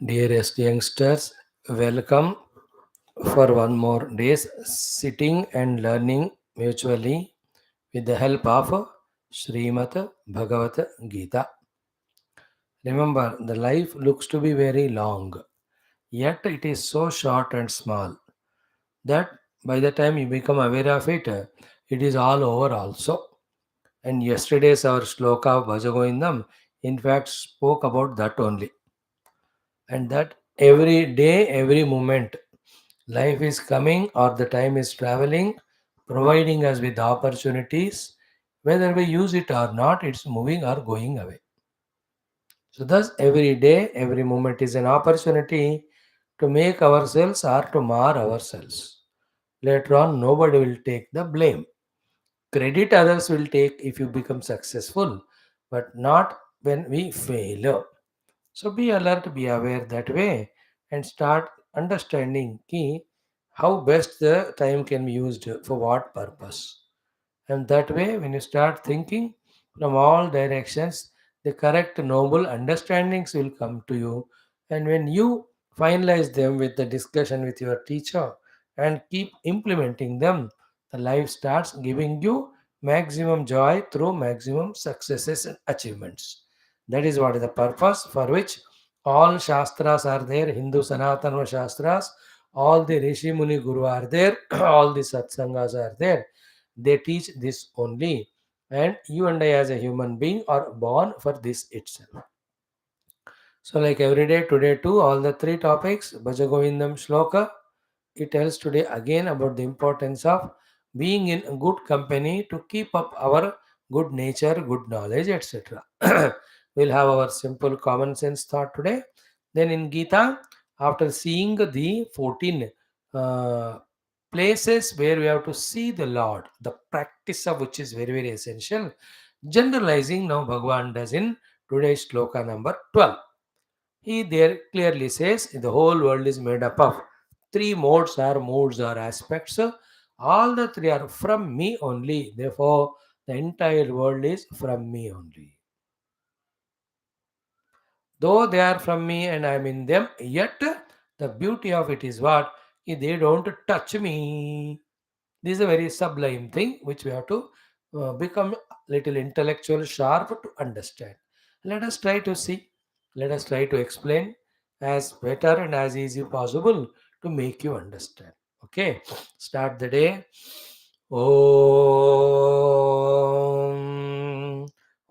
Dearest youngsters, welcome for one more day's sitting and learning mutually with the help of Srimad Bhagavad Gita. Remember, the life looks to be very long, yet it is so short and small that by the time you become aware of it, it is all over also. And yesterday's our shloka of Bhaja Govindam in fact spoke about that only. And that every day, every moment, life is coming or the time is traveling, providing us with opportunities. Whether we use it or not, it's moving or going away. So, thus, every day, every moment is an opportunity to make ourselves or to mar ourselves. Later on, nobody will take the blame. Credit others will take if you become successful, but not when we fail. So be alert, be aware that way, and start understanding key how best the time can be used for what purpose. And that way, when you start thinking from all directions, the correct noble understandings will come to you. And when you finalize them with the discussion with your teacher and keep implementing them, the life starts giving you maximum joy through maximum successes and achievements. That is what is the purpose for which all Shastras are there, Hindu Sanatana Shastras, all the Rishi Muni Guru are there, all the Satsangas are there. They teach this only, and you and I as a human being are born for this itself. So like every day, today too, all the three topics, Bhaja Govindam Shloka, it tells today again about the importance of being in good company to keep up our good nature, good knowledge, etc. We'll have our simple common sense thought today. Then in Gita, after seeing the 14 uh, places where we have to see the Lord, the practice of which is very, very essential, generalizing now Bhagavan does in today's shloka number 12. He there clearly says the whole world is made up of three modes or aspects. All the three are from me only. Therefore, the entire world is from me only. Though they are from me and I am in them, yet the beauty of it is what? They don't touch me. This is a very sublime thing which we have to become little intellectual sharp to understand. Let us try to see, let us try to explain as better and as easy possible to make you understand. Okay, start the day. Om,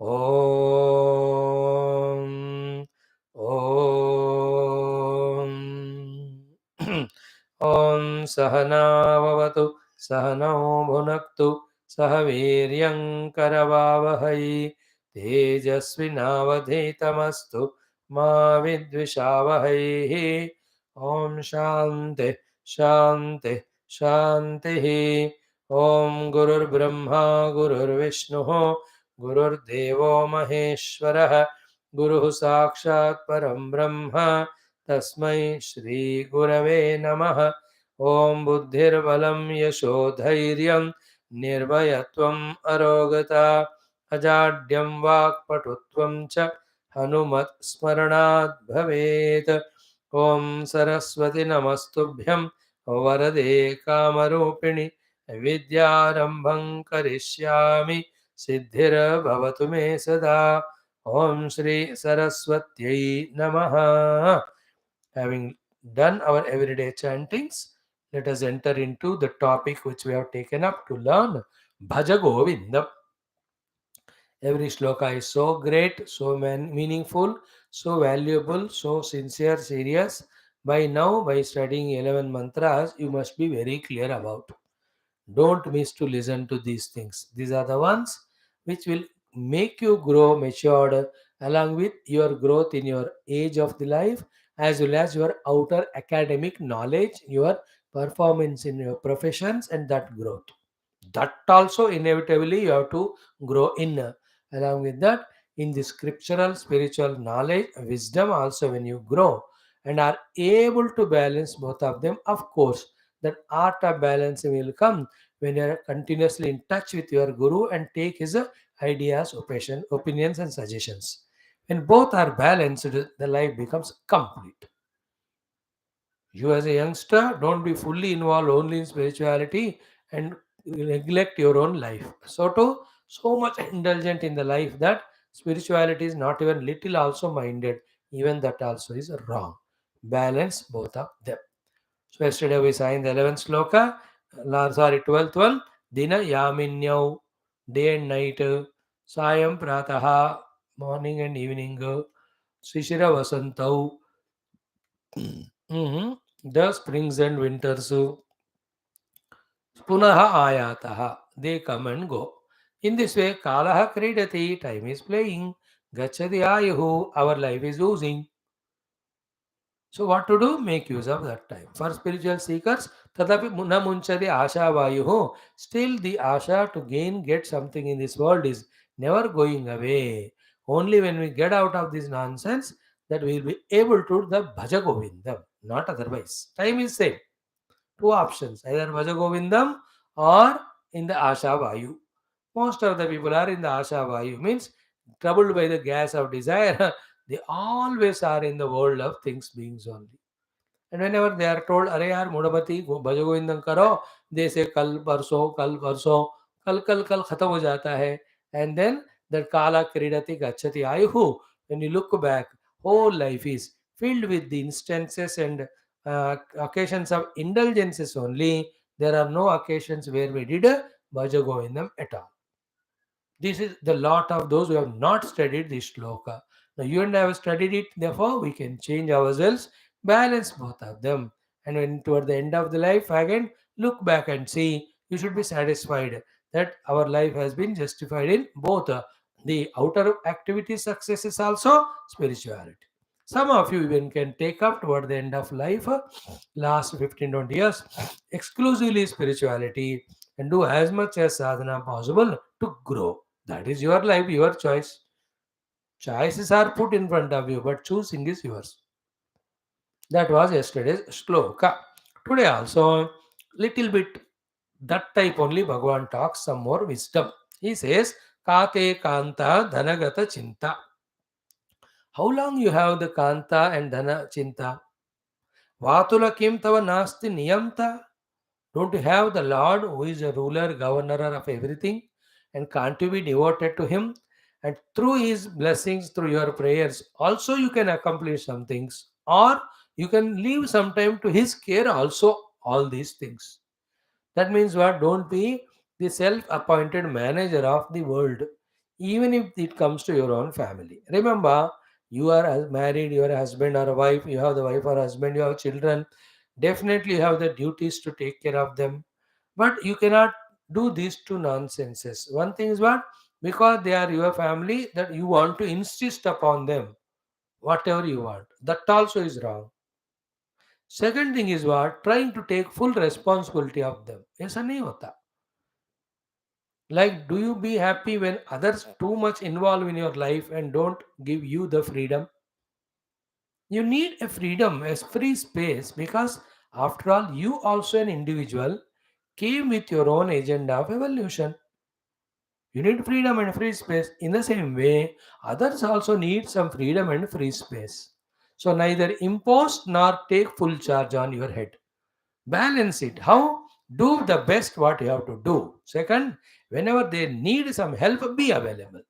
Om, Om. ॐ सहनाववतु सहनौ भुनक्तु सह वीर्यं करवावहै तेजस्विनावधीतमस्तु मा विद्विषावहैः ॐ शान्ति शान्ति शान्तिः ॐ गुरुर्ब्रह्मा गुरुर्विष्णुः गुरुर्देवो महेश्वरः गुरुः साक्षात् परं ब्रह्म तस्मै श्रीगुरवे नमः ॐ बुद्धिर्बलं यशोधैर्यं निर्भयत्वम् अरोगता अजाड्यं वाक्पटुत्वं च हनुमत्स्मरणात् भवेत् ॐ सरस्वति नमस्तुभ्यं वरदे कामरूपिणि विद्यारम्भं करिष्यामि सिद्धिर्भवतु मे सदा ॐ श्री सरस्वत्यै नमः. Having done our everyday chantings, let us enter into the topic which we have taken up to learn Bhaja Govindam. Every shloka is so great, so meaningful, so valuable, so sincere, serious. By now, by studying 11 mantras, you must be very clear about. Don't miss to listen to these things. These are the ones which will make you grow matured along with your growth in your age of the life as well as your outer academic knowledge, your performance in your professions and that growth. That also inevitably you have to grow in. Along with that, in the scriptural spiritual knowledge, wisdom also when you grow and are able to balance both of them, of course, that art of balancing will come when you are continuously in touch with your guru and take his ideas, opinions, and suggestions. When both are balanced, the life becomes complete. You as a youngster, don't be fully involved only in spirituality and neglect your own life. So much indulgent in the life that spirituality is not even little also minded. Even that also is wrong. Balance both of them. So yesterday we signed the 11th sloka, sorry, 12th one. Dina yaminyau, day and night, sayam prataha, morning and evening, shishira vasantau, the springs and winters, punaha ayataha, they come and go. In this way, kalaha kridati, time is playing, gachati ayuhu, our life is losing. So what to do? Make use of that time. For spiritual seekers, tadapi na munchadi asha vayuho. Still the asha to get something in this world is never going away. Only when we get out of this nonsense that we will be able to do the bhaja govindam, not otherwise. Time is same. Two options, either bhaja govindam or in the asha vayu. Most of the people are in the asha vayu, means troubled by the gas of desire. They always are in the world of things beings only. And whenever they are told, अरे यार मूढ़मती भज गोविंदम करो, they say कल परसों कल खत्म हो जाता है. And then that kala kridati gachati ayuhu. When you look back, whole life is filled with the instances and occasions of indulgences only. There are no occasions where we did a bhaja govindam at all. This is the lot of those who have not studied this shloka. Now you and I have studied it, therefore we can change ourselves, balance both of them. And when toward the end of the life, again look back and see, you should be satisfied that our life has been justified in both the outer activity successes also spirituality. Some of you even can take up toward the end of life, last 15-20 years, exclusively spirituality and do as much as sadhana possible to grow. That is your life, your choice. Choices are put in front of you, but choosing is yours. That was yesterday's shloka. Today also, little bit that type only Bhagavan talks some more wisdom. He says, Kate Kanta Dhanagata Chinta. How long you have the Kanta and Dhana Chinta? Vatula Kim Tava Nasti Niyamta. Don't you have the Lord who is a ruler, governor of everything? And can't you be devoted to Him? And through His blessings, through your prayers, also you can accomplish some things. Or you can leave some time to His care also, all these things. That means what? Don't be the self appointed manager of the world, even if it comes to your own family. Remember, you are married, you are a husband or a wife, you have the wife or husband, you have children. Definitely, you have the duties to take care of them. But you cannot do these two nonsenses. One thing is what? Because they are your family, that you want to insist upon them, whatever you want. That also is wrong. Second thing is what? Trying to take full responsibility of them. ऐसा नहीं होता. Like, do you be happy when others too much involve in your life and don't give you the freedom? You need a freedom, a free space, because after all, you also an individual came with your own agenda of evolution. You need freedom and free space. In the same way, others also need some freedom and free space. So neither impose nor take full charge on your head. Balance it. How? Do the best what you have to do. Second, whenever they need some help, be available.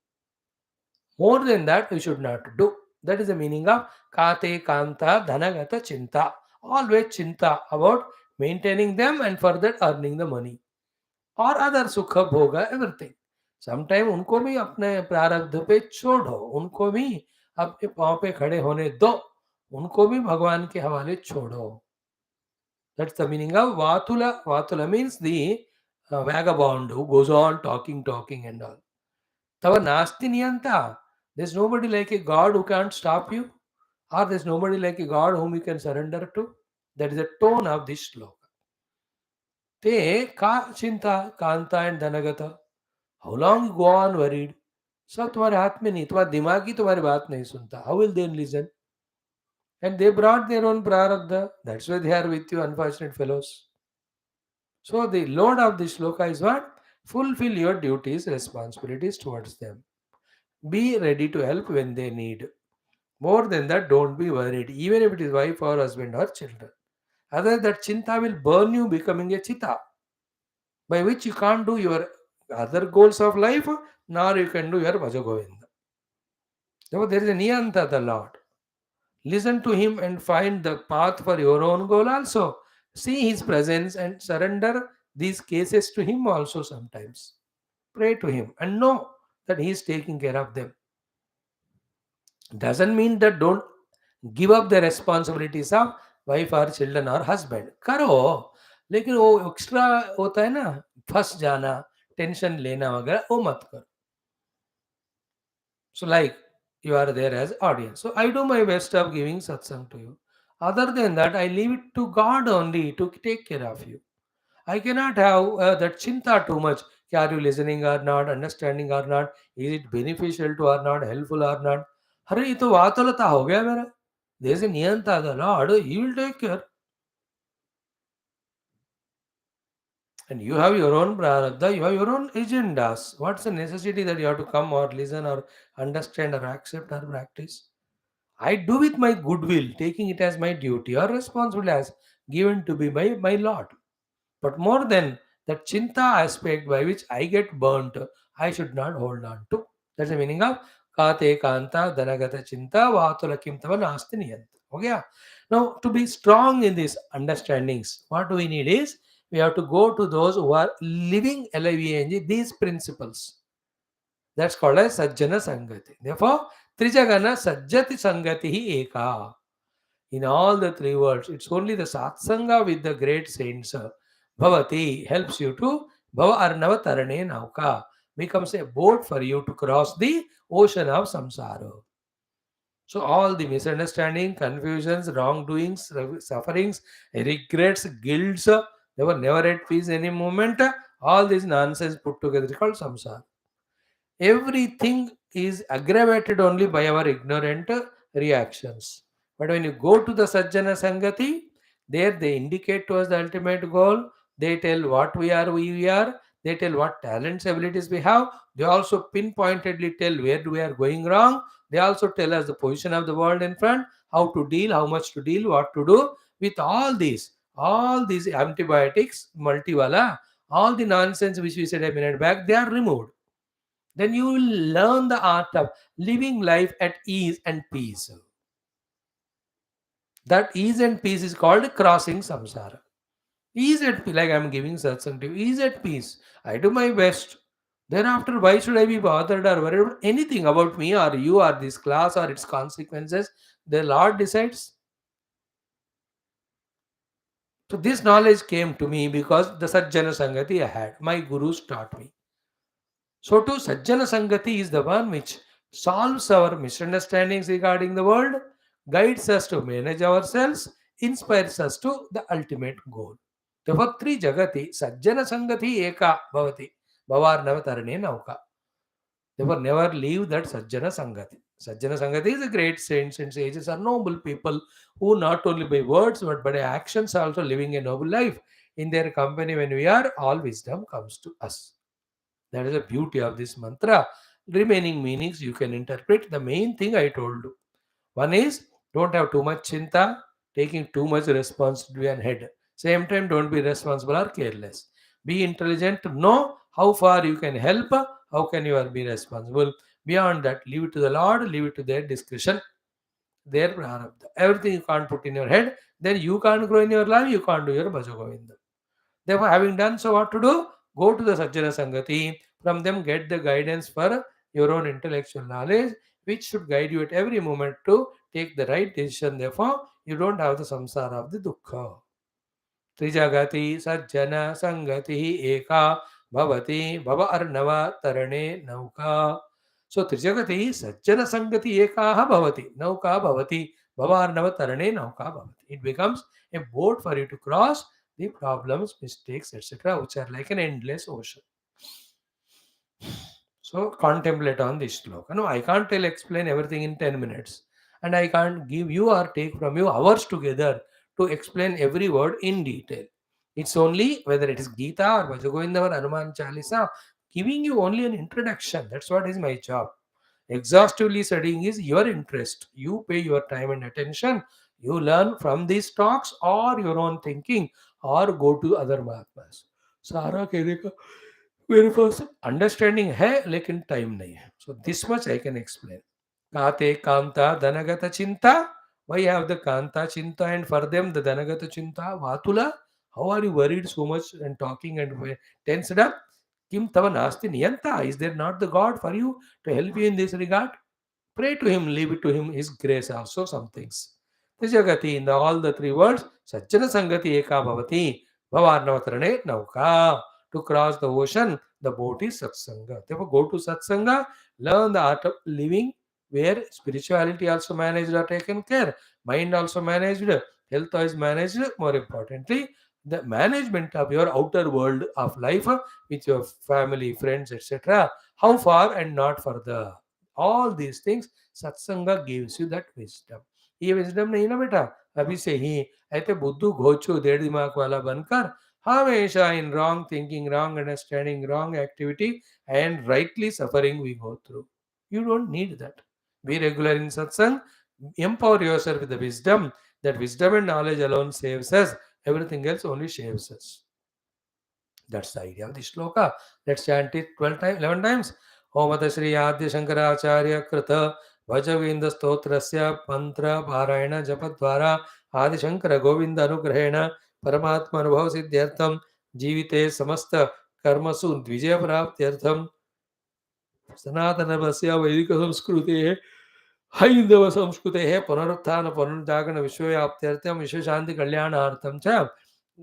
More than that, you should not do. That is the meaning of Kate Kanta Dhanagata Chinta. Always chinta about maintaining them and further earning the money. और other सुख भोग everything. Sometime उनको भी अपने प्रारब्ध पे छोड़ो, उनको भी अपने पाँव पे खड़े होने दो, उनको भी भगवान के हवाले छोड़ो. That's the meaning of Vatula. Vatula means the vagabond who goes on talking and all. Tava nasti niyanta. There's nobody like a God who can't stop you, or there's nobody like a God whom you can surrender to. That is the tone of this sloka. Te ka chinta kanta and dhanagata. How long you go on worried? सब तुम्हारे हाथ में नहीं, तुम्हारा दिमाग ही तुम्हारी बात नहीं सुनता. How will they listen? And they brought their own prarabdha. That's why they are with you, unfortunate fellows. So the load of this shloka is what? Fulfill your duties, responsibilities towards them. Be ready to help when they need. More than that, don't be worried, even if it is wife or husband or children. Other that chinta will burn you becoming a chita, by which you can't do your other goals of life, nor you can do your Bhajagovinda. Therefore, there is a Niyanta, the Lord. Listen to Him and find the path for your own goal also. See His presence and surrender these cases to Him also sometimes. Pray to Him and know that He is taking care of them. Doesn't mean that don't give up the responsibilities of wife or children or husband. करो, लेकिन वो extra होता है ना, फंस जाना, tension लेना वगैरह, वो मत करो. So, like you are there as audience. So, I do my best of giving satsang to you. Other than that, I leave it to God only to take care of you. I cannot have that chinta too much. कि Are you listening or not, understanding or not? Is it beneficial to or not, helpful or not? अरे ये तो वातुलता हो गया मेरा. There is a niyanta, the Lord, He will take care. And you have your own prarabdha, you have your own agendas. What's the necessity that you have to come or listen or understand or accept or practice? I do with my goodwill, taking it as my duty or responsibility as given to me by my Lord. But more than that chinta aspect by which I get burnt, I should not hold on to. That's the meaning of kate kanta dhanagata chinta vatula tava nasti niyanta. Okay? Now, to be strong in these understandings, what we need is we have to go to those who are living LIVNG, these principles. That's called as Sajjana Sangati. Therefore, Trijagana Sajjati Sangati hi eka. In all the three worlds, it's only the Satsanga with the great saints. Bhavati helps you to Bhava Arnava Tarane Nauka, becomes a boat for you to cross the ocean of samsara. So all the misunderstanding, confusions, wrongdoings, sufferings, regrets, guilts, they were never at peace any moment. All this nonsense put together is called samsara. Everything is aggravated only by our ignorant reactions. But when you go to the Sajjana Sangati, there they indicate to us the ultimate goal. They tell what we are. They tell what talents, abilities we have. They also pinpointedly tell where we are going wrong. They also tell us the position of the world in front, how to deal, how much to deal, what to do. With all these antibiotics, multivala, all the nonsense which we said a minute back, they are removed. Then you will learn the art of living life at ease and peace. That ease and peace is called crossing samsara. Ease at peace, like I am giving satsang to you, ease at peace. I do my best. Thereafter, why should I be bothered or worried about anything about me or you or this class or its consequences? The Lord decides. So this knowledge came to me because the Sajjana Sangati I had. My gurus taught me. So, to Sajjana Sangati is the one which solves our misunderstandings regarding the world, guides us to manage ourselves, inspires us to the ultimate goal. Therefore, three Jagati, Sajjana Sangati Eka Bhavati, Bhavar Navatarane Nauka. Therefore, never leave that Sajjana Sangati. Sajjana Sangati is a great saints and sages are noble people who not only by words but by actions are also living a noble life. In their company, when we are, all wisdom comes to us. That is the beauty of this mantra. Remaining meanings you can interpret. The main thing I told you. One is don't have too much chinta, taking too much responsibility and head. Same time, don't be responsible or careless. Be intelligent to know how far you can help, how can you be responsible. Beyond that, leave it to the Lord, leave it to their discretion, their prarabdha. Everything you can't put in your head, then you can't grow in your life, you can't do your Bhaja Govinda. Therefore, having done so, what to do? Go to the Sajjana Sangati. From them, get the guidance for your own intellectual knowledge, which should guide you at every moment to take the right decision. Therefore, you don't have the samsara of the dukkha. Trijagati Sajjana Sangati Eka Bhavati Bhava Arnava Tarane Nauka. So Trijagati Sajjana Sangati Eka Bhavati Nauka Bhavati Bhava Arnava Tarane Nauka Bhavati. It becomes a boat for you to cross the problems, mistakes, etc., which are like an endless ocean. So contemplate on this shloka. No, I can't explain everything in 10 minutes. And I can't give you or take from you hours together to explain every word in detail. It's only whether it is Geetha or Bhajagovinda or Hanuman Chalisa, giving you only an introduction. That's what is my job. Exhaustively studying is your interest. You pay your time and attention. You learn from these talks or your own thinking or go to other Mahatmas. सारा कहने का मेरे पास understanding है लेकिन time नहीं है. So this much I can explain. Kate Kanta Dhanagata Chinta. Why you have the Kanta Chinta and for them the Dhanagata Chinta? Vatula? How are you worried so much and talking and tensed up? Kim Tava Nasti Niyanta? Is there not the God for you to help you in this regard? Pray to him, leave it to him, his grace also some things. Trijagati in the all the three words, Sajjana Sangati Eka Bhavati, Bhavarnavatarane Nauka. To cross the ocean, the boat is Satsanga. Therefore, go to Satsanga, learn the art of living, where spirituality also managed or taken care, mind also managed, health is managed, more importantly, the management of your outer world of life with your family, friends, etc. How far and not further. All these things सत्संग gives you that wisdom. ये wisdom नहीं ना बेटा अभी से ही ऐसे बुद्धू घोचू देड़ दिमाग वाला बनकर हमेशा in wrong thinking, wrong understanding, wrong activity and rightly suffering we go through. You don't need that. Be regular in satsang, empower yourself with the wisdom. That wisdom and knowledge alone saves us. Everything else only shaves us. That's the idea of the shloka. Let's chant it 12 times, 11 times. Om Ata Shri Adya Shankaracharya Krita Vajavinda Stotrasya Mantra Parayana Japadvara Adi Shankara Govinda Anugrahena Paramatma Anubhav Siddhyartham Jivite Samasta Karmasu Dvijaya Praptyartham सनातनस्य वैदिकसंस्कृतेः हैन्दवसंस्कृतेः पुनरुत्थान पुनरुज्जागरण विश्वव्याप्त्यर्थं विश्वशान्तिकल्याणार्थं च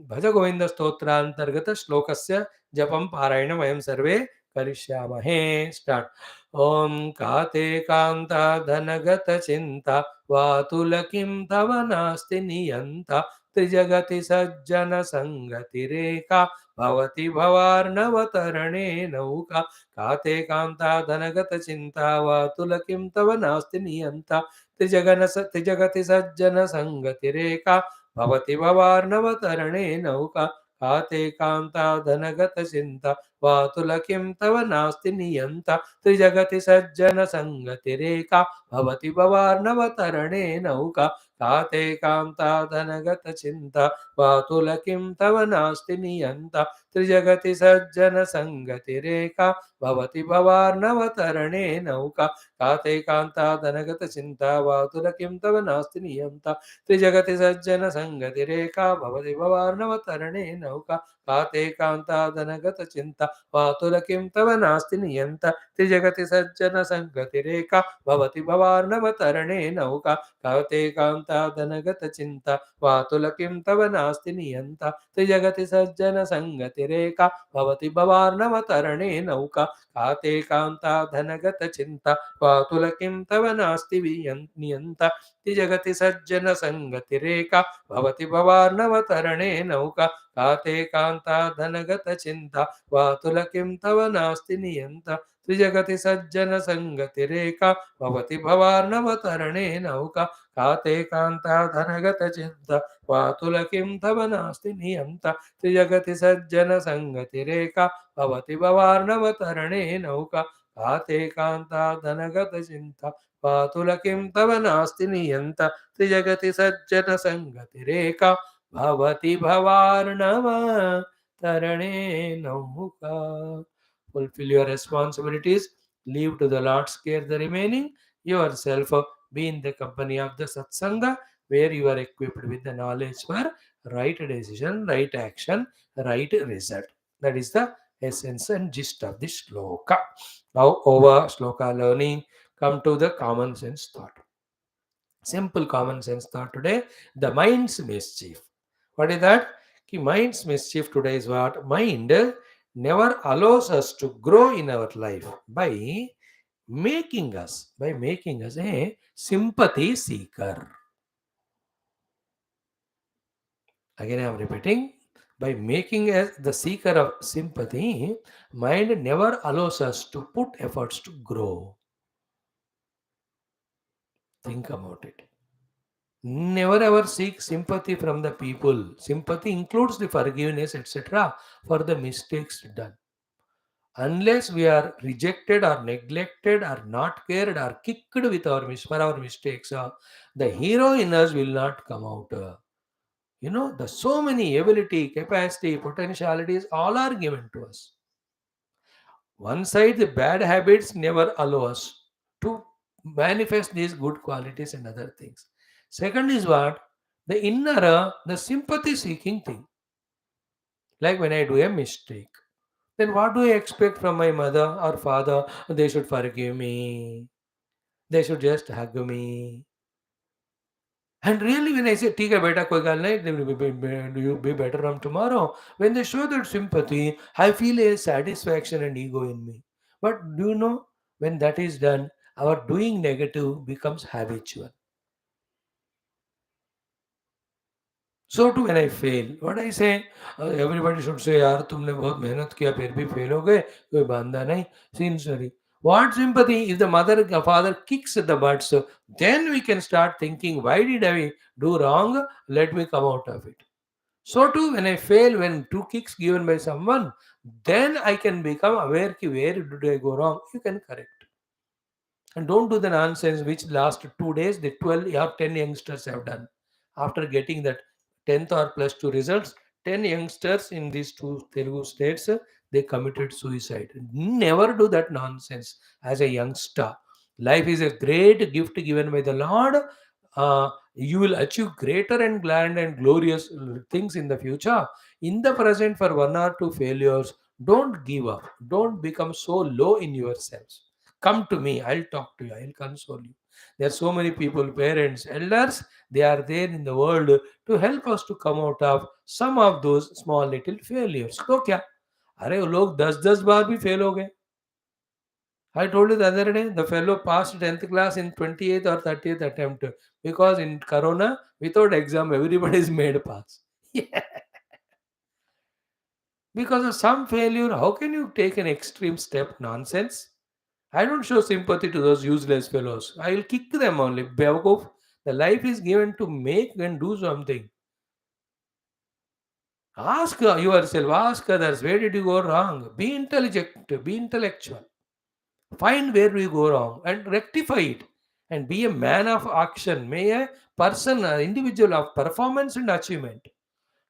भज गोविन्दस्तोत्रान्तर्गत श्लोकस्य जपं पारायणं वयं सर्वे करिष्यामहे. Start. ॐ काते कान्ता धनगतचिन्ता वातुलकिं तव नास्ति नियन्ता त्रिजगति सज्जनसङ्गतिरेका भवति भवार्णवतरणे नौका काते कान्ता धनगतचिन्ता वातुलकिं तव नास्ति नियन्ता त्रिजगति सज्जनसङ्गतिरेका भवति भवार्णवतरणे नौका काते कान्ता धनगतचिन्ता वातुलकिं तव नास्ति नियन्ता त्रिजगति सज्जनसङ्गतिरेका भवति भवार्णवतरणे नौका काते कान्ता धनगतचिन्ता वातुलकिं तव नास्ति नियन्ता त्रिजगति सज्जनसङ्गतिरेका भवति भवार्णवतरणे नौका काते कान्ता धनगतचिन्ता वातुलकिं तव नास्ति नियन्ता त्रिजगति सज्जनसङ्गतिरेका भवति भवार्णवतरणे नौका काते कान्ता धनगतचिन्ता वातुलकिं तव नास्ति नियन्ता त्रिजगति सज्जनसङ्गतिरेका भवति भवार्णवतरणे नौका काते कान्ता धनगतचिन्ता वातुलकिं तव नास्ति नियन्ता त्रिजगति सज्जनसङ्गतिरेका भवति भवार्णवतरणे नौका काते कान्ता धनगतचिन्ता वातुलकिं तव नास्ति नियन्ता त्रिजगति सज्जनसङ्गतिरेका भवति भवार्णवतरणे नौका काते कान्ता धनगतचिन्ता वातुलकिं तव नास्ति नियन्ता त्रिजगति सज्जनसङ्गतिरेका भवति भवार्णवतरणे नौका काते कान्ता धनगतचिन्ता वातुलकिं तव नास्ति नियन्ता त्रिजगति सज्जनसङ्गतिरेका भवति भवार्णवतरणे नौका काते कान्ता धनगतचिन्ता वातुलकिं तव नास्ति नियन्ता त्रिजगति सज्जनसङ्गतिरेका भवति भवार्णवतरणे नौका. Fulfill your responsibilities, leave to the Lord's care the remaining, yourself be in the company of the satsanga where you are equipped with the knowledge for right decision, right action, right result. That is the essence and gist of this shloka. Now over shloka learning, come to the common sense thought. Simple common sense thought today, the mind's mischief. What is that? Ki mind's mischief today is what? Mind never allows us to grow in our life by making us a sympathy seeker. Again I am repeating, by making us the seeker of sympathy, mind never allows us to put efforts to grow. Think about it. Never ever seek sympathy from the people. Sympathy includes the forgiveness, etc., for the mistakes done. Unless we are rejected or neglected or not cared or kicked with for our mistakes, the hero in us will not come out. The so many ability, capacity, potentialities, all are given to us. One side, the bad habits never allow us to manifest these good qualities and other things. Second is what? The inner, the sympathy seeking thing. Like when I do a mistake, then what do I expect from my mother or father? They should forgive me. They should just hug me. And really, when I say, "ठीक है बेटा कोई गल नहीं, do you be better from tomorrow?" When they show that sympathy, I feel a satisfaction and ego in me. But do you know, when that is done, our doing negative becomes habitual. So too when I fail, what I say, everybody should say, यार तुमने बहुत मेहनत किया फिर भी fail हो गए, कोई बंदा नहीं, sincerely. What sympathy? If the mother or father kicks the butts, then we can start thinking, why did I do wrong? Let me come out of it. So too when I fail, when two kicks given by someone, then I can become aware ki where did I go wrong. You can correct. And don't do the nonsense which last 2 days the 12 or 10 youngsters have done. After getting that 10th or plus 2 results, 10 youngsters in these two Telugu states, they committed suicide. Never do that nonsense as a youngster. Life is a great gift given by the Lord. You will achieve greater and grand and glorious things in the future. In the present, for one or two failures, don't give up. Don't become so low in yourselves. Come to me, I'll talk to you, I'll console you. There are so many people, parents, elders, they are there in the world to help us to come out of some of those small little failures. तो क्या, अरे वो लोग 10-10 बार भी fail हो गए. I told you the other day, the fellow passed 10th class in 28th or 30th attempt, because in Corona, without exam, everybody is made pass. Yeah. Because of some failure, how can you take an extreme step? Nonsense. I don't show sympathy to those useless fellows. I will kick them only. Bewakoof. The life is given to make and do something. Ask yourself, ask others, where did you go wrong? Be intelligent, be intellectual. Find where we go wrong and rectify it. And be a man of action. May a person, an individual of performance and achievement.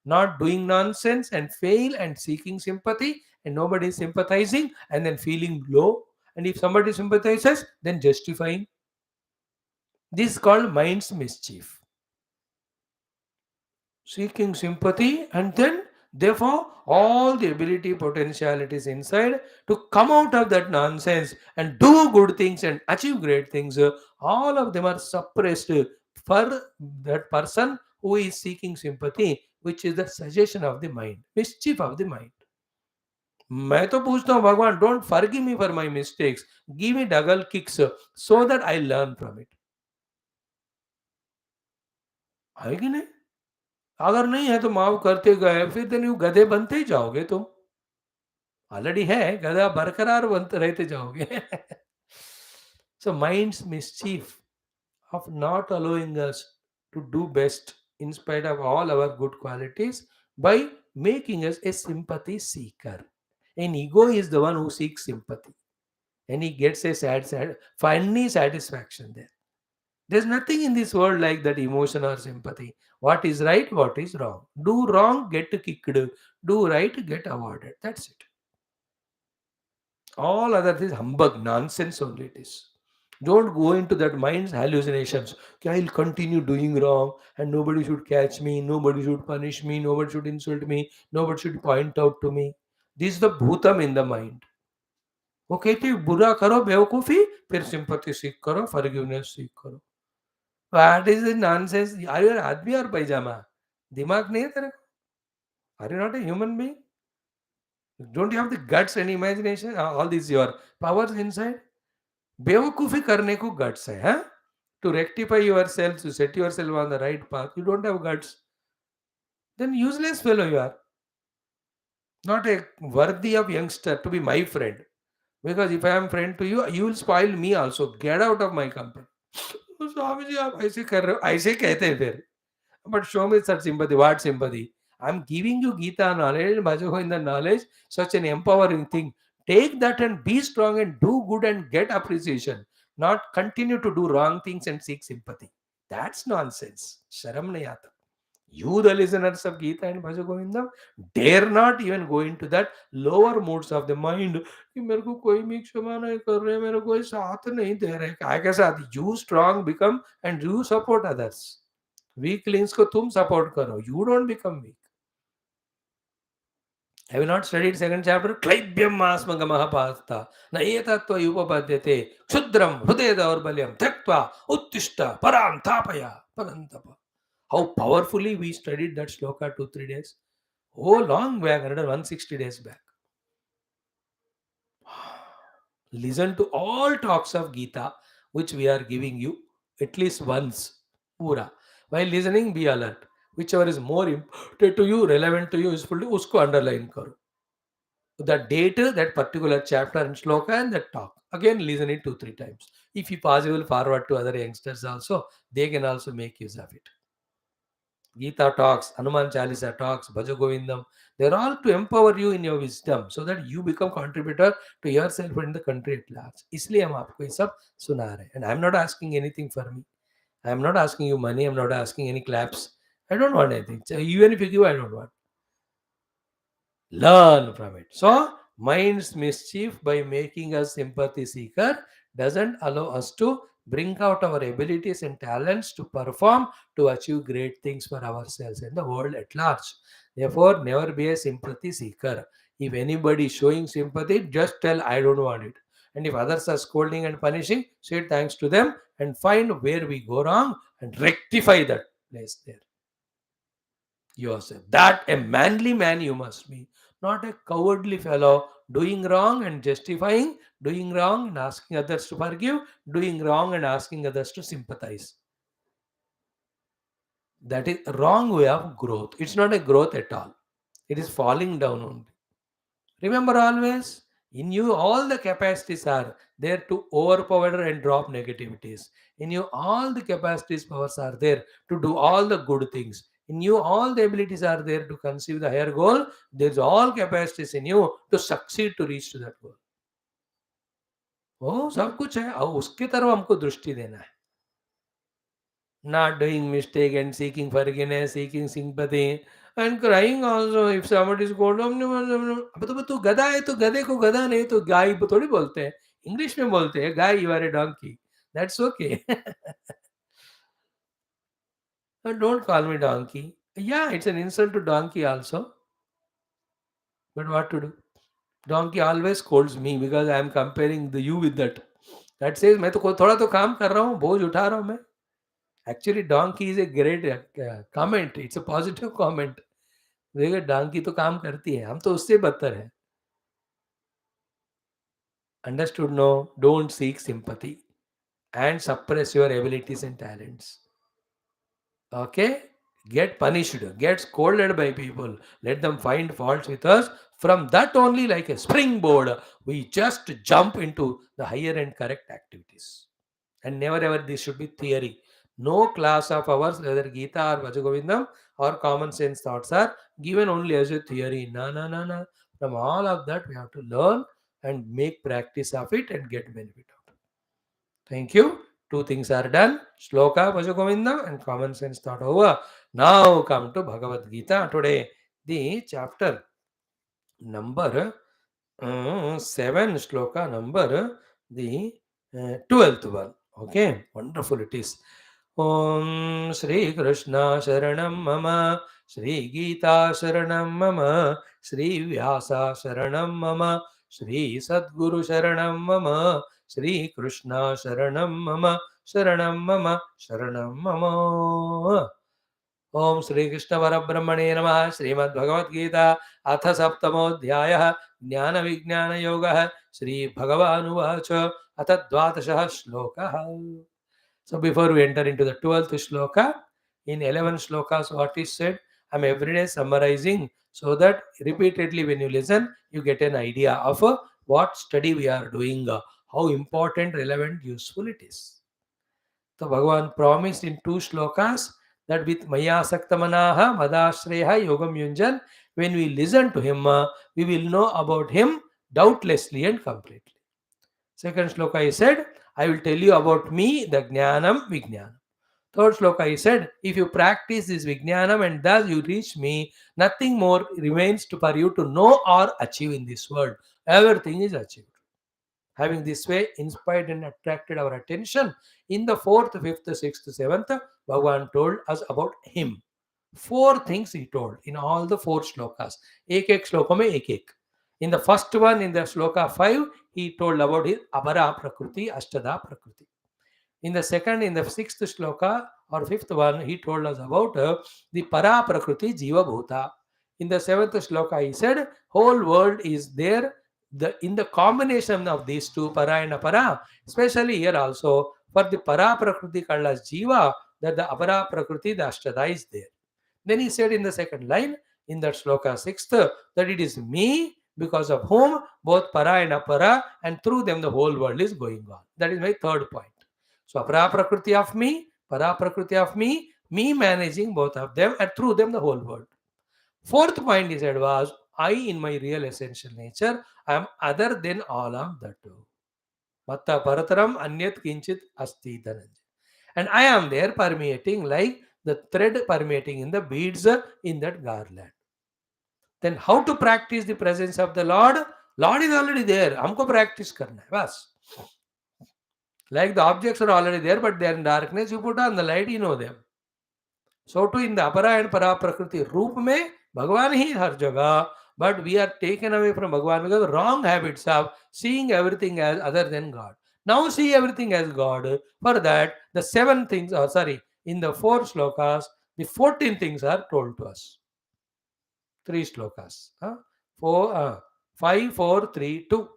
Not doing nonsense and fail and seeking sympathy and nobody sympathizing and then feeling low. And if somebody sympathizes, then justifying. This is called mind's mischief. Seeking sympathy, and then therefore all the ability potentialities inside to come out of that nonsense and do good things and achieve great things, all of them are suppressed for that person who is seeking sympathy, which is the suggestion of the mind, mischief of the mind. मैं तो पूछता हूँ भगवान, don't forgive me for my mistakes, give me double kicks so that I learn from it. है कि नहीं? अगर नहीं है तो माफ करते गए, फिर दिन यू गधे बनते ही जाओगे तुम. ऑलरेडी है गधा, बरकरार बनते रहते जाओगे. So mind's mischief of not allowing us to do best in spite of all our good qualities by making us a sympathy seeker. An ego is the one who seeks sympathy and he gets a sad funny satisfaction there. There's nothing in this world like that emotion or sympathy. What is right, what is wrong. Do wrong, get kicked. Do right, get awarded. That's it. All other things, humbug, nonsense only it is. Don't go into that mind's hallucinations. Okay, I'll continue doing wrong and nobody should catch me, nobody should punish me, nobody should insult me, nobody should point out to me. This is the bhutam in the mind. वो कहते हैं, बुरा करो बेवकूफी, फिर sympathy सीख करो, forgiveness सीख करो. What is this nonsense? Are you आदमी और पैजामा? दिमाग नहीं है तेरे को? Are you not a human being? Don't you have the guts and imagination? All this your powers inside. बेवकूफी करने को गट्स है, हाँ? To rectify yourself, to set yourself on the right path, you don't have guts. Then useless fellow you are. Not a worthy of youngster to be my friend. Because if I am friend to you, you will spoil me also. Get out of my company. तो स्वामी जी आप ऐसे कर रहे हो, ऐसे कहते हैं फिर. But show me such sympathy. What sympathy? I'm giving you Geetha knowledge, Bhaja Govinda knowledge, such an empowering thing. Take that and be strong and do good and get appreciation, not continue to do wrong things and seek sympathy. That's nonsense. Sharam nahi aata. You, the listeners of Geetha and Bhaja Govindam, dare not even go into that lower moods of the mind. कि मेरे को कोई भी क्षमा नहीं कर रहे, मेरे को कोई साथ नहीं दे रहे, काय के साथ? You strong become and you support others. Weaklings को तुम support करो. You don't become weak. Have you not studied second chapter? Klaibyam masmagamah pasta. Na etatva yupapadyate. Kshudram hrude daurbalyam. Tyaktva uttishta param thapaya. Parantapa. How powerfully we studied that shloka 2-3 days. Oh, long back, another 160 days back. Listen to all talks of Geetha, which we are giving you at least once. Pura. While listening, be alert. Whichever is more important to you, relevant to you, useful to you, usko underline karo. The date, that particular chapter and shloka and that talk. Again, listen it 2-3 times. If you possible, forward to other youngsters also. They can also make use of it. Geetha talks, Hanuman Chalisa talks, Bhaja Govindam, they're all to empower you in your wisdom so that you become contributor to yourself and the country at large. इसलिए हम आपको ये सब सुना रहे हैं. And I'm not asking anything for me. I'm not asking you money. I'm not asking any claps. I don't want anything. So even if you give, I don't want. Learn from it. So, mind's mischief by making us sympathy seeker doesn't allow us to bring out our abilities and talents to perform to achieve great things for ourselves and the world at large. Therefore, never be a sympathy seeker. If anybody is showing sympathy, just tell, I don't want it. And if others are scolding and punishing, say thanks to them and find where we go wrong and rectify that place there yourself. That a manly man you must be, not a cowardly fellow doing wrong and justifying, doing wrong and asking others to forgive, doing wrong and asking others to sympathize. That is a wrong way of growth. It's not a growth at all. It is falling down only. Remember always, in you all the capacities are there to overpower and drop negativities. In you all the capacities, powers are there to do all the good things. In you all the abilities are there to conceive the higher goal. There's all capacities in you to succeed to reach to that goal. Oh, सब कुछ है. अब उसके तरफ हमको दृष्टि देना है. Not doing mistake and seeking forgiveness, seeking sympathy, and crying also. If somebody is going, अब तो तू गधा है, तो गधे को गधा नहीं तो गाय थोड़ी बोलते हैं. इंग्लिश में बोलते हैं गाय, you are a donkey. That's okay. Don't call me donkey. Yeah, it's an insult to donkey also. But what to do? Donkey always scolds me because I am comparing the you with that. That says मैं तो थोड़ा तो काम कर रहा हूँ, बोझ उठा रहा हूँ मैं. Actually, donkey is a great comment. It's a positive comment. देखिए donkey तो काम करती है, हम तो उससे बदतर हैं. Understood? No, don't seek sympathy and suppress your abilities and talents. Okay? Get punished, get scolded by people. Let them find faults with us. From that only, like a springboard, we just jump into the higher and correct activities. And never ever this should be theory. No class of ours, whether Geetha or Vajagovindam or common sense thoughts are given only as a theory. No, no, no, no. From all of that, we have to learn and make practice of it and get benefit out. Thank you. Two things are done. Shloka Vajagovindam and common sense thought over. Now come to Bhagavad Gita. Today, the chapter number 7, shloka number the 12th one. Okay, wonderful it is. Om Shri Krishna Sharanam Mama, Shri Geeta Sharanam Mama, Shri Vyasa Sharanam Mama, Shri Sadguru Sharanam Mama, Shri Krishna Sharanam Mama, Sharanam Mama, Sharanam Mama. ओम श्री कृष्ण परब्रह्मणे नमः. श्रीमद् भगवद गीता अथ सप्तमोऽध्यायः ज्ञान विज्ञान योगः. श्री भगवानुवाच अथ द्वादशः श्लोकः. So before we enter into the 12th shloka, in 11 shlokas what is said, I am every day summarizing so that repeatedly when you listen, you get an idea of what study we are doing, how important, relevant, useful it is. So Bhagavan promised in 2 shlokas that with Maya Saktamanaha Madashreha Yogam Yunjan, when we listen to him, we will know about him doubtlessly and completely. Second shloka he said, I will tell you about me, the Jnanam Vijnanam. Third shloka he said, if you practice this Vijnanam and thus you reach me, nothing more remains for you to know or achieve in this world. Everything is achieved. Having this way inspired and attracted our attention, in the fourth, fifth, sixth, seventh, Bhagavan told us about him. Four things he told in all the four shlokas. Ek shloka mein ek. In the first one, in the shloka 5, he told about his Abara Prakriti, Ashtada Prakriti. In the second, in the sixth shloka or fifth one, he told us about the Para Prakriti Jiva Bhuta. In the seventh shloka, he said, whole world is there in the combination of these two, Para and Apara. Especially here also, for the Para Prakriti called as Jiva, that the Apara Prakriti, the Ashtada is there. Then he said in the second line, in that shloka sixth, that it is me because of whom both para and apara, and through them the whole world is going on. That is my third point. So apara prakriti of me, para prakriti of me managing both of them, and through them the whole world. Fourth point he said was, I in my real essential nature, I am other than all of that too. Matta parataram anyat kinchit asti dhananjay. And I am there permeating like the thread permeating in the beads in that garland. Then how to practice the presence of the Lord? Lord is already there. हमको practice करना है बस. Like the objects are already there, but they are in darkness. You put on the light, you know them. So too in the apara and para prakriti रूप में भगवान ही हर जगह. But we are taken away from Bhagavan because of wrong habits of seeing everything as other than God. Now see everything as God. For that, the seven things, in the four shlokas, the 14 things are told to us. Three shlokas. 5, 4, 3, 2.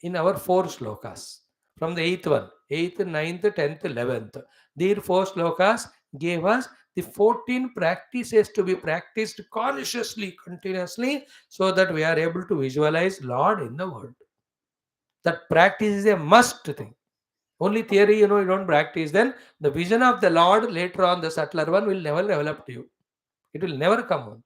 In our four shlokas. From the eighth one, 8th, 9th, 10th, 11th. These four shlokas gave us the 14 practices to be practiced consciously, continuously, so that we are able to visualize Lord in the world. That practice is a must thing. Only theory, you don't practice, then the vision of the Lord later on, the subtler one, will never develop to you. It will never come out.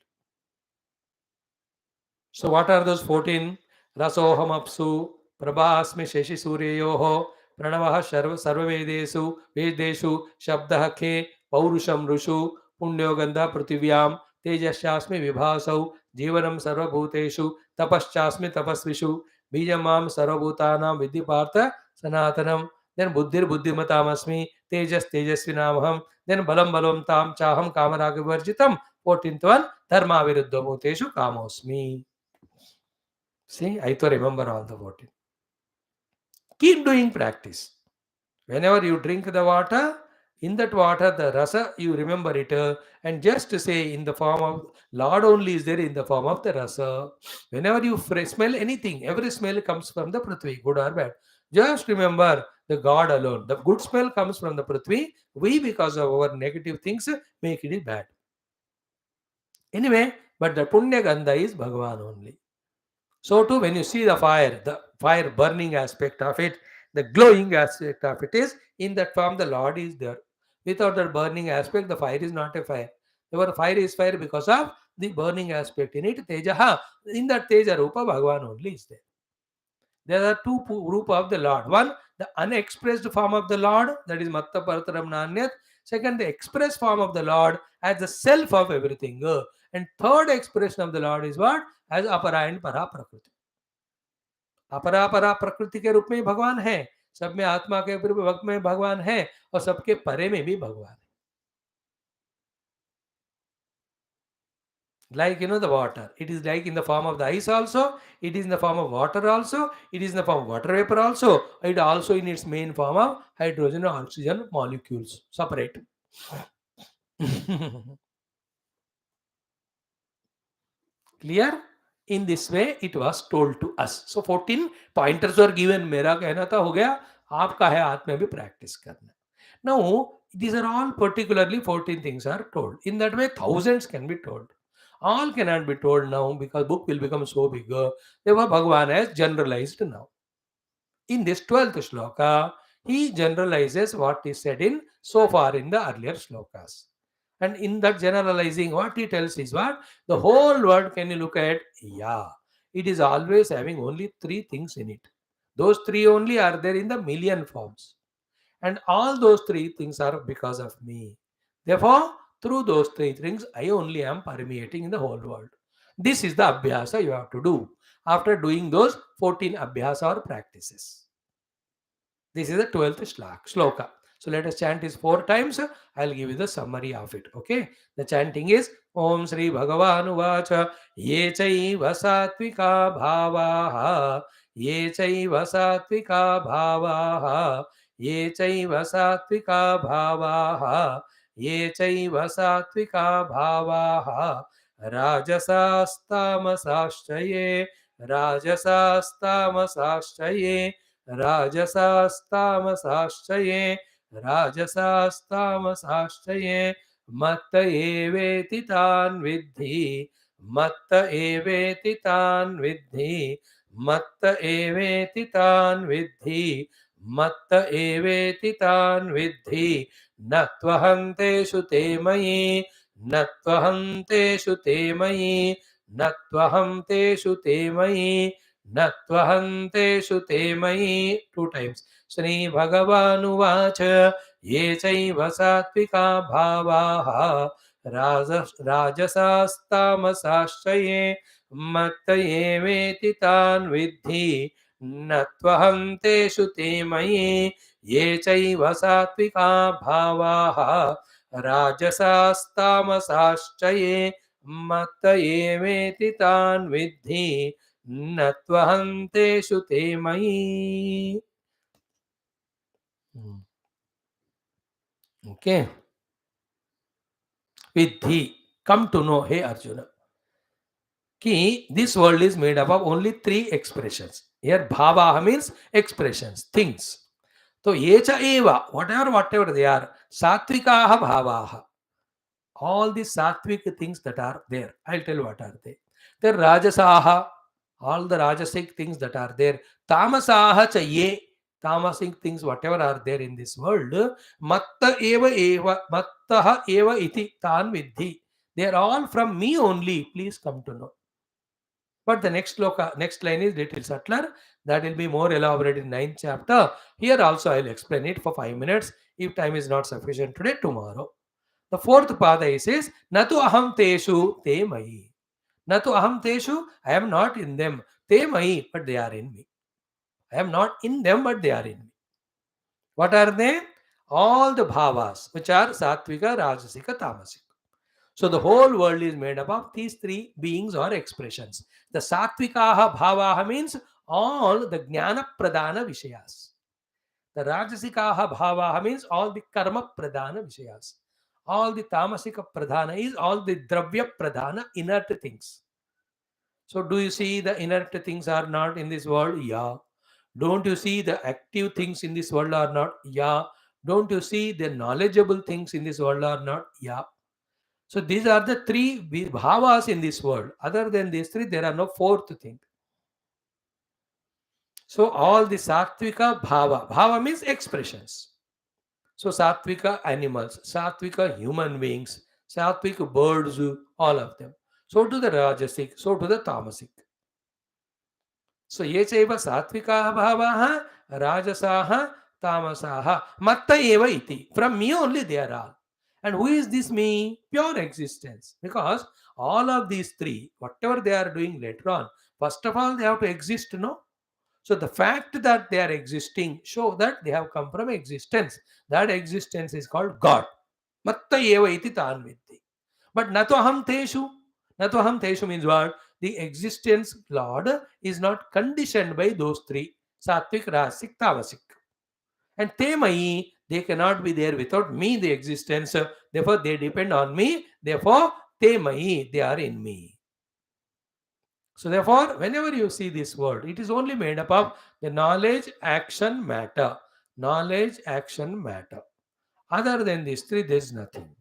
So what are those 14? Rasoham apsu, prabhasmi sheshi suryoho, pranavah sarvavedesu, vedeshu, shabdah khe, paurusham rushu, punyo gandha prativyam, tejasyasmi vibhasau, jivanam sarvabhuteshu, tapaschasmi tapasvishu, bijamam sarvabhutanam vidhipartha sanatanam. Then buddhir buddhimatamasmi, tejas tejasvinamaham, then balam balam tam chaham kamaragavarjitam. 14th one, dharma viruddha bhuteshu kamosmi. See, I to remember all the 14. Keep doing practice. Whenever you drink the water, in that water, the rasa, you remember it, and just say in the form of Lord only is there in the form of the rasa. Whenever you smell anything, every smell comes from the Prithvi, good or bad. Just remember the God alone. The good smell comes from the Prithvi. We, because of our negative things, make it bad. Anyway, but the Punya Gandha is Bhagavan only. So too, when you see the fire burning aspect of it, the glowing aspect of it is, in that form the Lord is there. Without that burning aspect, the fire is not a fire. Your fire is fire because of the burning aspect in it. Tejaha, in that Teja Rupa, Bhagavan only is there. There are two Rupa of the Lord. One, the unexpressed form of the Lord, that is Matta Parataram Nanyat. Second, the express form of the Lord as the self of everything. And third expression of the Lord is what? As Apara and Para Prakriti. अपरा परा प्रकृति के रूप में भगवान है, सब में आत्मा के रूप में भगवान है, और सबके परे में भी भगवान है. Like the water, it is like in the form of the ice also, it is in the form of water also, it is in the form of water vapor also, it also in its main form of hydrogen and oxygen molecules separate. Clear? In this way it was told to us. So 14 pointers were given. मेरा कहना था हो गया, आपका है हाथ में भी practice करना. Now these are all particularly 14 things are told. In that way thousands can be told. All cannot be told now because book will become so big. Therefore Bhagavan has generalized now. In this 12th shloka, he generalizes what is said in so far in the earlier shlokas. And in that generalizing, what he tells is what? The whole world, can you look at? Yeah. it is always having only three things in it. Those three only are there in the million forms. And all those three things are because of me. Therefore, through those three things, I only am permeating in the whole world. This is the abhyasa you have to do after doing those 14 abhyasa or practices. This is the 12th shloka. So let us chant this 4 times. I'll give you the summary of it. Okay. The chanting is Om Sri Bhagavanu Vacha Ye Chaiva Satvika Bhavaha Ye Chaiva Satvika Bhavaha Ye Chaiva Satvika Bhavaha Ye Chaiva Satvika Bhavaha Rajasastamasashchaye Rajasastamasashchaye राजसास्तामसाश्चये राजसास्तामसाश्चये मत्त एवेति तान् विद्धि मत्त एवेति तान् विद्धि मत्त एवेति तान् विद्धि मत्त एवेति तान् विद्धि न त्वहं तेषु ते मयि न त्वहं तेषु ते मयि न त्वहं तेषु ते मयि न त्वहं तेषु ते मयि 2 times श्री भगवानुवाच ये चैव सात्विका भावाः राजसास्तामसाश्च ये मत्त एवेति तान् विद्धि न त्वहं तेषु ते मयि ये चैव सात्विका भावाः राजसास्तामसाश्च ये मत्त एवेति तान् विद्धि न त्वहं तेषु ते मयि. Okay. Vidhi. Come to know, hey Arjuna. Ki this world is made up of only 3 expressions. Here bhavaha means expressions, things. So yecha eva, whatever they are, satvikaha bhavaha. All the sattvic things that are there. I'll tell you what are they. They're rajasaha, all the rajasic things that are there. Tamasaha cha ye, tamasic things whatever are there in this world. Matta eva, mattaha eva iti tan vidhi. They are all from me only. Please come to know. But the next line is little subtler. That will be more elaborated in 9th chapter. Here also I will explain it for 5 minutes. If time is not sufficient today, tomorrow. The 4th pada says, Natu aham teshu te mayi. Natu aham teshu, I am not in them. Te mayi, but they are in me. I am not in them, but they are in me. What are they? All the bhavas, which are sattvika, rajasika, tamasika. So the whole world is made up of these 3 beings or expressions. The sattvikaha bhavaha means all the jnana pradana vishayas. The rajasikaha bhavaha means all the karma pradana vishayas. All the tamasika pradhana is all the dravya pradhana inert things. So do you see the inert things are not in this world? Yeah. Don't you see the active things in this world are not? Yeah. Don't you see the knowledgeable things in this world are not? Yeah. So these are the 3 bhavas in this world. Other than these 3, there are no 4th thing. So all the sattvika bhava. Bhava means expressions. So sattvika animals, sattvika human beings, sattvika birds, all of them. So to the rajasic, so to the tamasic. So ye chaiva sattvika bhavaha, rajasaha, tamasaha, matta eva iti. From me only they are all. And who is this me? Pure existence. Because all of these 3, whatever they are doing later on, first of all, they have to exist, no? So the fact that they are existing show that they have come from existence. That existence is called God. Matta eva iti tan viddhi. But nato aham teshu. Nato aham teshu means what? The existence Lord is not conditioned by those 3. Satvik, Rasik, Tavasik. And te mai, they cannot be there without me, the existence. Therefore, they depend on me. Therefore, te mai, they are in me. So therefore, whenever you see this word, it is only made up of the knowledge, action, matter. Knowledge, action, matter. Other than these 3, there is nothing.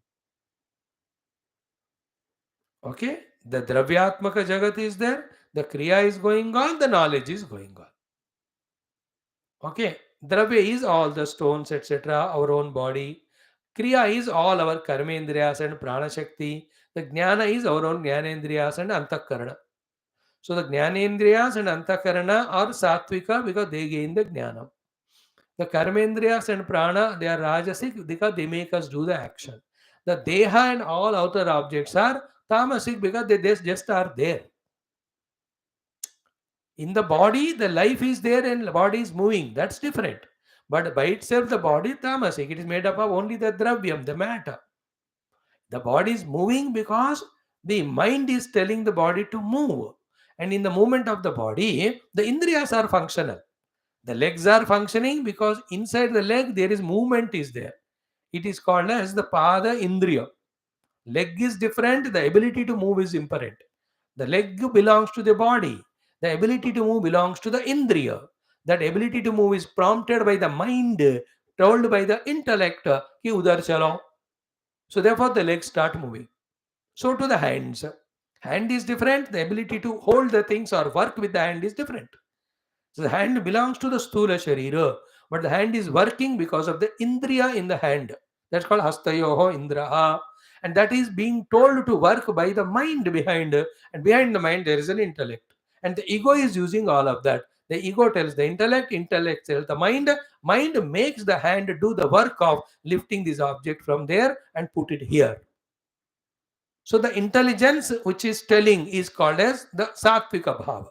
Okay? The Dravyatmaka Jagat is there, the Kriya is going on, the knowledge is going on. Okay? Dravya is all the stones, etc., our own body. Kriya is all our Karmendriyas and Prana Shakti. The Jnana is our own Jnanendriyas and Antakarana. So the Jnanendriyas and Antakarana are Satvika because they gain the Jnanam. The Karmendriyas and Prana, they are Rajasic because they make us do the action. The Deha and all outer objects are Tamasic because they just are there. In the body, the life is there and the body is moving. That's different. But by itself, the body is Tamasic. It is made up of only the Dravyam, the matter. The body is moving because the mind is telling the body to move. And in the movement of the body, the Indriyas are functional. The legs are functioning because inside the leg there is movement is there. It is called as the Pada Indriya. Leg is different, the ability to move is imperent. The leg belongs to the body. The ability to move belongs to the Indriya. That ability to move is prompted by the mind, told by the intellect, ki udhar chalo. So therefore the legs start moving. So to the hands. Hand is different, the ability to hold the things or work with the hand is different. So the hand belongs to the Sthula Sharira, but the hand is working because of the Indriya in the hand. That's called Hastayoho Indraha. And that is being told to work by the mind behind, and behind the mind there is an intellect. And the ego is using all of that. The ego tells the intellect, intellect tells the mind makes the hand do the work of lifting this object from there and put it here. So the intelligence which is telling is called as the Sattvika Bhava.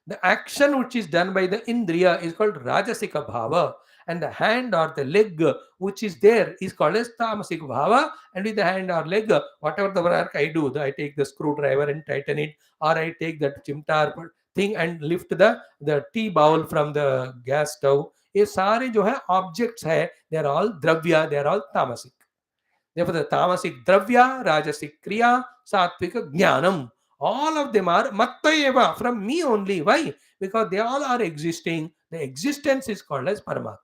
The action which is done by the Indriya is called Rajasika Bhava, and the hand or the leg which is there is called as Tamasika Bhava. And with the hand or leg, whatever the work I do, I take the screwdriver and tighten it, or I take that chimtar thing and lift the tea bowl from the gas stove. ये सारे जो है objects है, they are all dravya, they are all tamasic. Therefore, the tamasic dravya, rajasic kriya, sattvika jnanam, all of them are mattayeva, from me only. Why? Because they all are existing. The existence is called as Paramatma.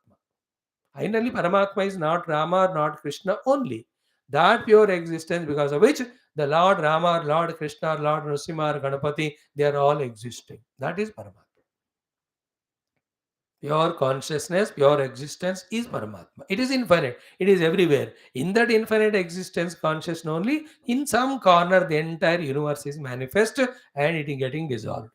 Finally, Paramatma is not Rama, not Krishna only. That pure existence because of which the Lord Rama, Lord Krishna, Lord Nrsimha, Ganapati, they are all existing. That is Paramatma. Pure consciousness, pure existence is Paramatma. It is infinite. It is everywhere. In that infinite existence, consciousness only, in some corner, the entire universe is manifest and it is getting dissolved.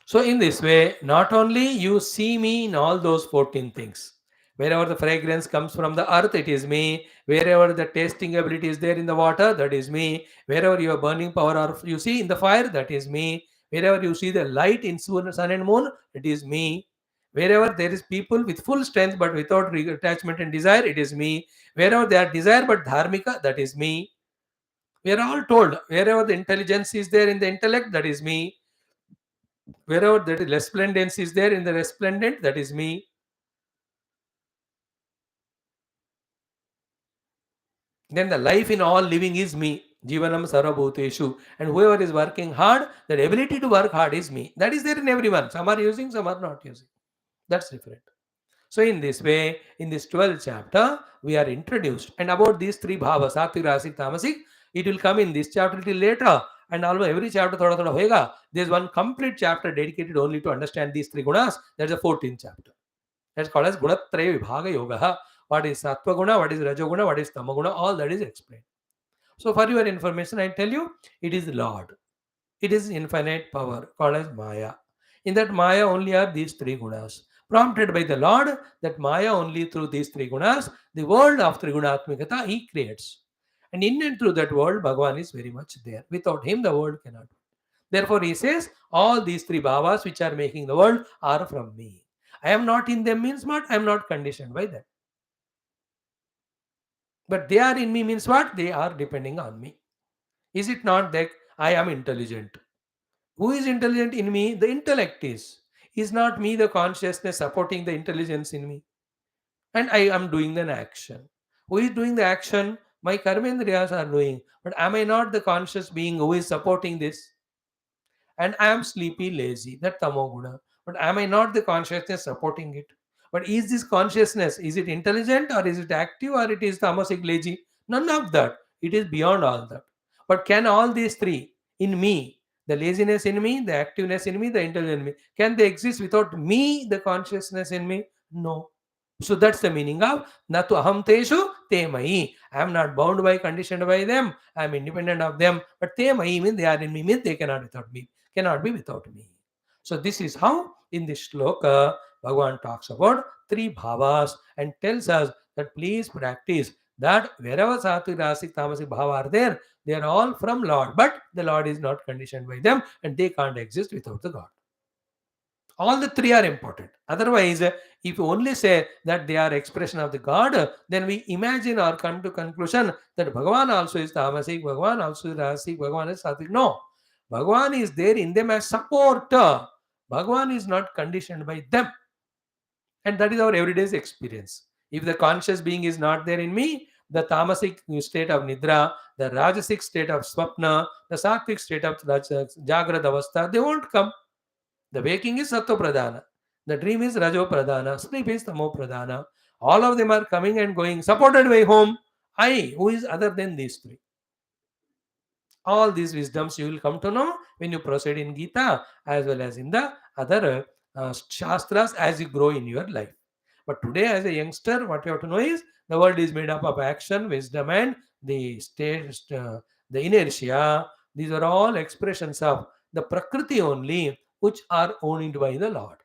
So, in this way, not only you see me in all those 14 things. Wherever the fragrance comes from the earth, it is me. Wherever the tasting ability is there in the water, that is me. Wherever you are burning power or you see in the fire, that is me. Wherever you see the light in sun and moon, it is me. Wherever there is people with full strength but without attachment and desire, it is me. Wherever they are desire but dharmika, that is me. We are all told wherever the intelligence is there in the intellect, that is me. Wherever that resplendence is there in the resplendent, that is me. Then the life in all living is me. Jivanam sarvabhuteshu. And whoever is working hard, that ability to work hard is me. That is there in everyone. Some are using, some are not using. That's different. So in this way, in this 12th chapter, we are introduced. And about these three bhavas, sattvic, rajasic, tamasic, it will come in this chapter till later. And almost every chapter thoda thoda hoega. There's one complete chapter dedicated only to understand these three gunas. That's the 14th chapter. That's called as Gunatraya Vibhaga Yoga. What is Sattva Guna, what is Rajoguna, what is Tamaguna, all that is explained. So for your information, I tell you, it is Lord. It is infinite power called as Maya. In that Maya only are these three gunas. Prompted by the Lord, that Maya only through these three gunas, the world of Trigunatmikata he creates. And in and through that world, Bhagavan is very much there. Without him, the world cannot. Therefore, he says, all these three bhavas which are making the world are from me. I am not in them means what? I am not conditioned by them. But they are in me means what? They are depending on me. Is it not that I am intelligent? Who is intelligent in me? The intellect is. Is not me the consciousness supporting the intelligence in me? And I am doing an action. Who is doing the action? My karmendriyas are doing. But am I not the conscious being who is supporting this? And I am sleepy, lazy. That tamoguna. But am I not the consciousness supporting it? But is this consciousness, is it intelligent or is it active or it is tamasic, lazy? None of that. It is beyond all that. But can all these three in me, the laziness in me, the activeness in me, the intelligence in me, can they exist without me, the consciousness in me? No. So that's the meaning of Natu aham teshu te mai. I am not bound by, conditioned by them. I am independent of them. But te mai means they are in me, means they cannot without me, cannot be without me. So this is how in this shloka Bhagavan talks about three bhavas and tells us that please practice that wherever sattvic, rasic, tamasic bhava are there, they are all from Lord, but the Lord is not conditioned by them and they can't exist without the God. All the three are important. Otherwise, if you only say that they are expression of the God, then we imagine or come to conclusion that Bhagavan also is tamasic, Bhagavan also is rasic, Bhagavan is sattvic. No, Bhagavan is there in them as support. Bhagavan is not conditioned by them. And that is our everyday experience. If the conscious being is not there in me, the tamasic state of nidra, the rajasic state of swapna, the sattvic state of jagrata avastha, they won't come. The waking is sattva pradhana, the dream is rajo pradhana, sleep is tamo pradhana. All of them are coming and going, supported by whom? I, who is other than these three. All these wisdoms you will come to know when you proceed in Geetha as well as in the other shastras as you grow in your life. But today, as a youngster, what you have to know is the world is made up of action, wisdom, and the state, the inertia. These are all expressions of the Prakriti only, which are owned by the Lord.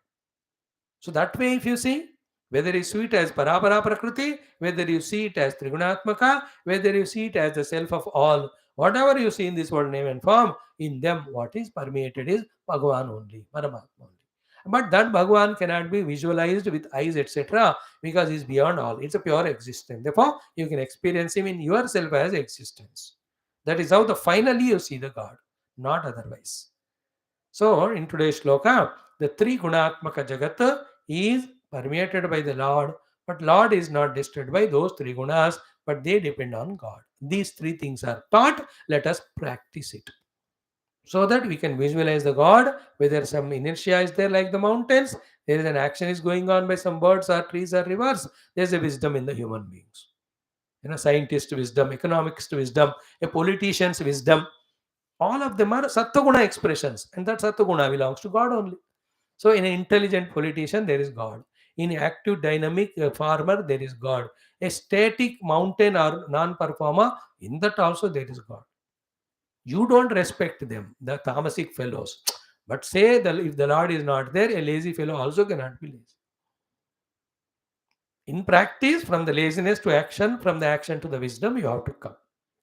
So that way, if you see, whether you see it as Parapara Prakriti, whether you see it as Trigunatmaka, whether you see it as the self of all, whatever you see in this world name and form, in them what is permeated is Bhagavan only, Paramatma only. But that Bhagavan cannot be visualized with eyes, etc., because he is beyond all. It's a pure existence. Therefore, you can experience him in yourself as existence. That is how the finally you see the God, not otherwise. So, in today's shloka, the three gunatmaka jagat is permeated by the Lord, but Lord is not destroyed by those three gunas, but they depend on God. These three things are taught. Let us practice it so that we can visualize the God, whether some inertia is there like the mountains, there is an action is going on by some birds or trees or rivers, there's a wisdom in the human beings. Scientist wisdom, economist wisdom, a politician's wisdom, all of them are Sattva-guna expressions, and that Sattva-guna belongs to God only. So, in an intelligent politician, there is God. In an active, dynamic farmer, there is God. A static mountain or non-performer, in that also there is God. You don't respect them, the tamasic fellows. But say that if the Lord is not there, a lazy fellow also cannot be lazy. In practice, from the laziness to action, from the action to the wisdom, you have to come.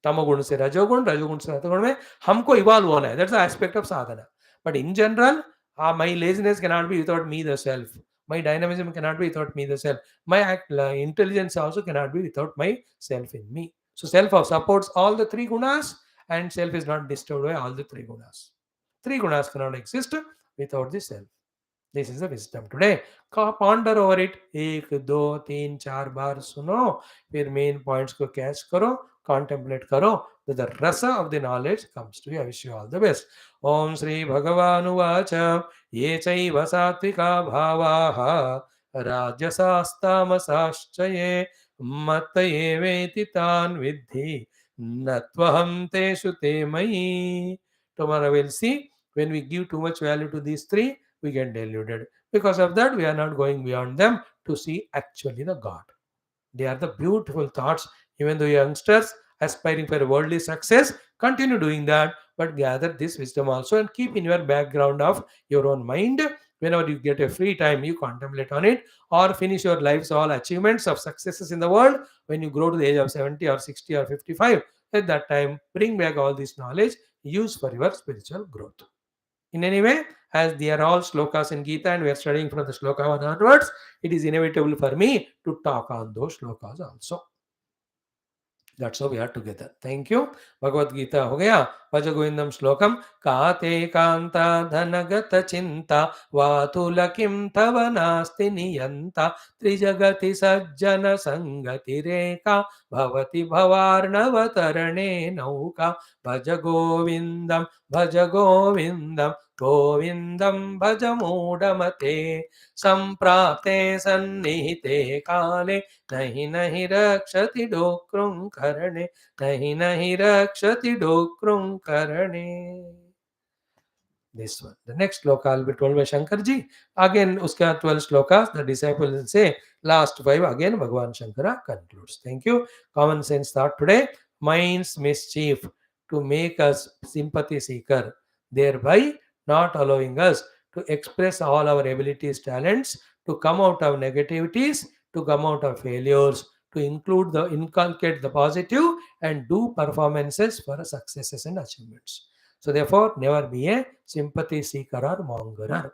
तमोगुण से रजोगुण, रजोगुण से सतोगुण में हमको evolve होना है. That's the aspect of sadhana. But in general, my laziness cannot be without me the self. My dynamism cannot be without me the self. My intelligence also cannot be without my self in me. So self supports all the three gunas, and self is not disturbed by all the three gunas. Three gunas cannot exist without the self. This is the wisdom today. Ponder over it. 1, 2, 3, 4 बार सुनो, फिर main points को catch करो, contemplate करो. That the rasa of the knowledge comes to you. I wish you all the best. Om Shri Bhagavanuvacha ye chaiva satvika bhavaha rajasastamasaschaye mattaye veti tan vidhi natvaham teshu te mayi. Tomorrow we'll see when we give too much value to these three, we get deluded. Because of that, we are not going beyond them to see actually the God. They are the beautiful thoughts. Even though youngsters aspiring for worldly success, continue doing that, but gather this wisdom also and keep in your background of your own mind. Whenever you get a free time, you contemplate on it or finish your life's all achievements of successes in the world. When you grow to the age of 70 or 60 or 55, at that time, bring back all this knowledge, use for your spiritual growth. In any way, as they are all shlokas in Geetha and we are studying from the shloka 1 onwards, it is inevitable for me to talk on those shlokas also. That's how we are together. Thank you. Bhagavad Gita हो गया. भज गोविंदम श्लोकम काते कांता धनगत चिंता वातुल किम तव नास्ति नियंता त्रिजगति सज्जन संगति रेखा भवति भवार्णव तरणे नौका भज गोविंदम गोविंदम भज मूढ़मते संप्राप्ते सन्निहिते काले नहीं रक्षति डोक्रं करणे नहीं रक्षति डोक्रं करणे. This one. The next sloka will be told by Shankarji. Again, uska 12 slokas, the disciple will say, last 5 again Bhagavan Shankara concludes. Thank you. Common sense thought today. Mind's mischief to make us sympathy seeker, thereby not allowing us to express all our abilities, talents, to come out of negativities, to come out of failures, to include the inculcate the positive and do performances for successes and achievements. So therefore, never be a sympathy seeker or mongerer.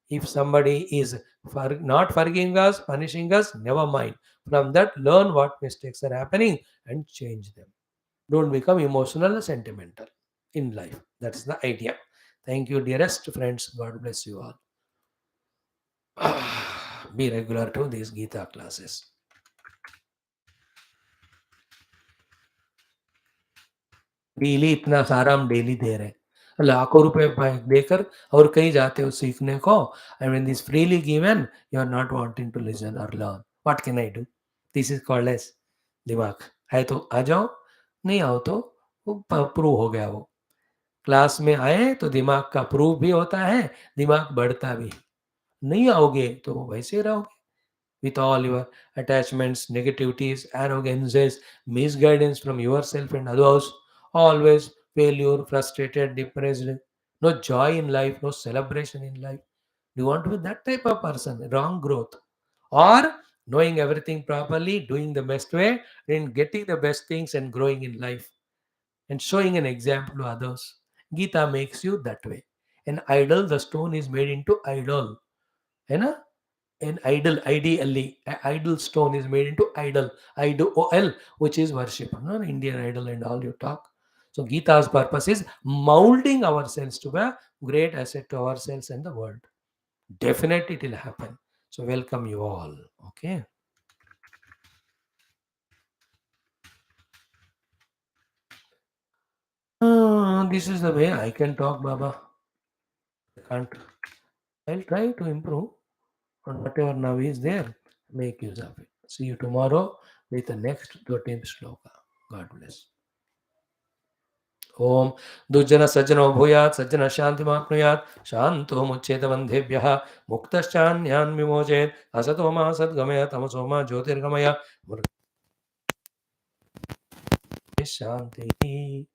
If somebody is not forgiving us, punishing us, never mind. From that, learn what mistakes are happening and change them. Don't become emotional or sentimental in life. That's the idea. Thank you, dearest friends. God bless you all. Be regular to these Geetha classes. Daily इतना सारा हम daily दे रहे हैं, लाखों रुपए देकर और कहीं जाते हो सीखने को, and when this freely given you are not wanting to listen और learn, what can I do? This is called एज दिमाग। है तो आ जाओ, नहीं आओ तो वो प्रूव हो गया। वो क्लास में आए तो दिमाग का प्रूव भी होता है, दिमाग बढ़ता भी। नहीं आओगे तो वैसे रहोगे with all your attachments, negativities, arrogances, misguidance from yourself and others, always failure, frustrated, depressed, no joy in life, no celebration in life. Do you want to be that type of person? Wrong growth. Or knowing everything properly, doing the best way, and getting the best things and growing in life and showing an example to others. Gita makes you that way. An idol, the stone is made into idol. है ना? An idol, ideally, an idol stone is made into idol, idol, which is worship. No, Indian idol and all you talk. So Gita's purpose is molding ourselves to be a great asset to ourselves and the world. Definitely it will happen. So welcome you all. Okay. This is the way I can talk, Baba. I can't. I'll try to improve on whatever now is there. Make use of it. See you tomorrow with the next 13th shloka. God bless. ओम दुर्जन सज्जनो भूयात् सज्जन शान्तिमाप्नुयात् शान्तो मुच्येत बन्धेभ्यः मुक्तश्चान्यान् विमोचयेत् असतो मा सद्गमय तमसो मा ज्योतिर्गमय शान्तिः।